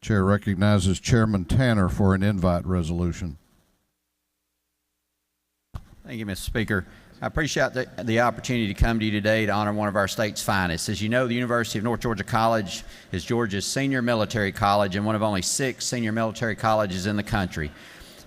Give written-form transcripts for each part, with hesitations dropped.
Chair recognizes Chairman Tanner for an invite resolution. Thank you, Mr. Speaker. I appreciate the opportunity to come to you today to honor one of our state's finest. As you know, the University of North Georgia College is Georgia's senior military college and one of only 6 senior military colleges in the country.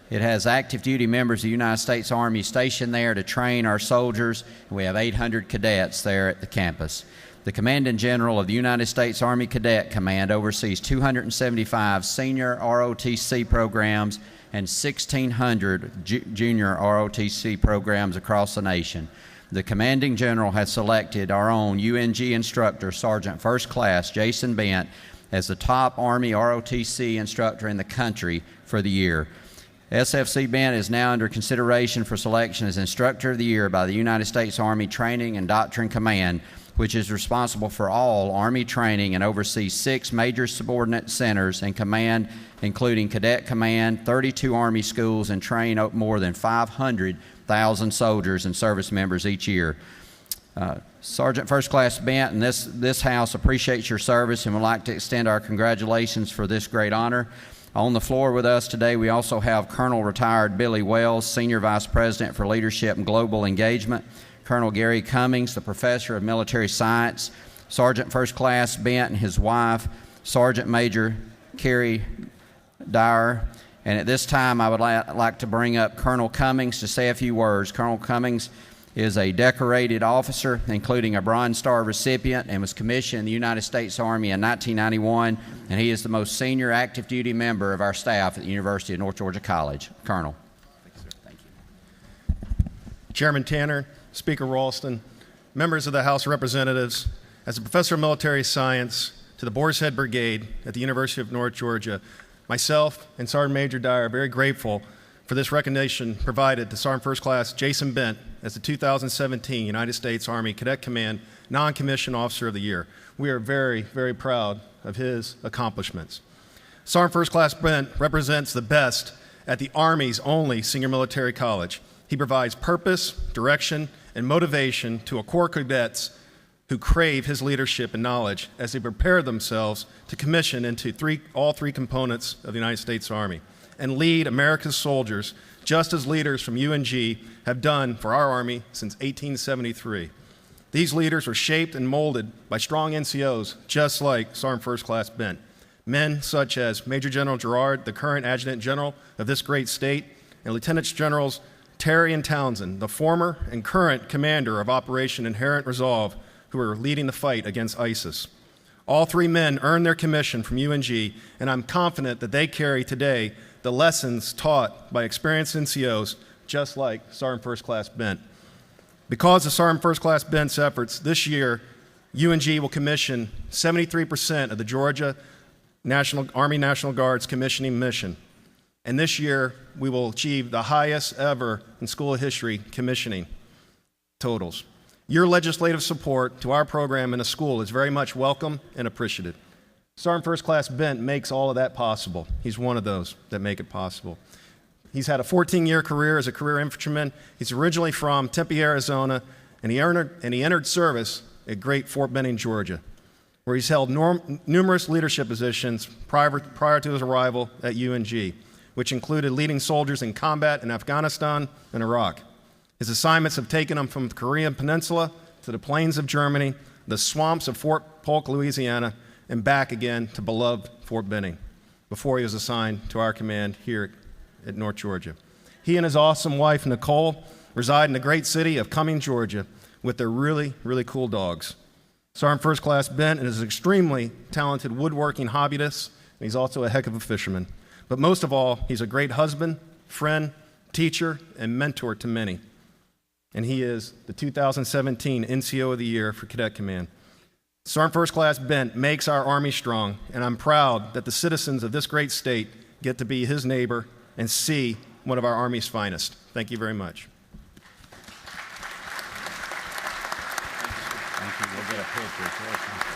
It has active duty members of the United States Army stationed there to train our soldiers, and we have 800 cadets there at the campus. The Commanding General of the United States Army Cadet Command oversees 275 senior ROTC programs and 1,600 junior ROTC programs across the nation. The Commanding General has selected our own UNG instructor, Sergeant First Class Jason Bent, as the top Army ROTC instructor in the country for the year. SFC Bent is now under consideration for selection as Instructor of the Year by the United States Army Training and Doctrine Command, which is responsible for all Army training and oversees 6 major subordinate centers and command, including Cadet Command, 32 Army schools, and train more than 500,000 soldiers and service members each year. Sergeant First Class Bent and this House appreciates your service and would like to extend our congratulations for this great honor. On the floor with us today, we also have Colonel Retired Billy Wells, Senior Vice President for Leadership and Global Engagement, Colonel Gary Cummings, the Professor of Military Science, Sergeant First Class Bent and his wife, Sergeant Major Carrie Dyer. And at this time, I would like to bring up Colonel Cummings to say a few words. Colonel Cummings is a decorated officer, including a Bronze Star recipient, and was commissioned in the United States Army in 1991, and he is the most senior active duty member of our staff at the University of North Georgia College. Colonel. Thank you, sir. Thank you. Chairman Tanner, Speaker Ralston, members of the House of Representatives, as a professor of military science to the Boar's Head Brigade at the University of North Georgia, myself and Sergeant Major Dyer are very grateful for this recognition provided to Sergeant First Class Jason Bent as the 2017 United States Army Cadet Command Non-Commissioned Officer of the Year. We are very, very proud of his accomplishments. Sergeant First Class Bent represents the best at the Army's only senior military college. He provides purpose, direction, and motivation to a corps of cadets who crave his leadership and knowledge as they prepare themselves to commission into all three components of the United States Army and lead America's soldiers just as leaders from UNG have done for our Army since 1873. These leaders were shaped and molded by strong NCOs just like Sergeant First Class Bent. Men such as Major General Gerard, the current Adjutant General of this great state, and Lieutenants Generals Terry and Townsend, the former and current commander of Operation Inherent Resolve, who are leading the fight against ISIS. All 3 men earned their commission from UNG, and I'm confident that they carry today the lessons taught by experienced NCOs just like Sergeant First Class Bent. Because of Sergeant First Class Bent's efforts, this year UNG will commission 73% of the Georgia Army National Guard's commissioning mission. And this year, we will achieve the highest ever in school history commissioning totals. Your legislative support to our program in the school is very much welcome and appreciated. Sergeant First Class Bent makes all of that possible. He's one of those that make it possible. He's had a 14-year career as a career infantryman. He's originally from Tempe, Arizona, and he entered service at Great Fort Benning, Georgia, where he's held numerous leadership positions prior to his arrival at UNG, which included leading soldiers in combat in Afghanistan and Iraq. His assignments have taken him from the Korean Peninsula to the plains of Germany, the swamps of Fort Polk, Louisiana, and back again to beloved Fort Benning before he was assigned to our command here at North Georgia. He and his awesome wife, Nicole, reside in the great city of Cumming, Georgia, with their really, really cool dogs. Sergeant First Class Bent is an extremely talented woodworking hobbyist, and he's also a heck of a fisherman. But most of all, he's a great husband, friend, teacher, and mentor to many. And he is the 2017 NCO of the Year for Cadet Command. Sergeant First Class Bent makes our Army strong, and I'm proud that the citizens of this great state get to be his neighbor and see one of our Army's finest. Thank you very much. Thank you. We'll get a picture.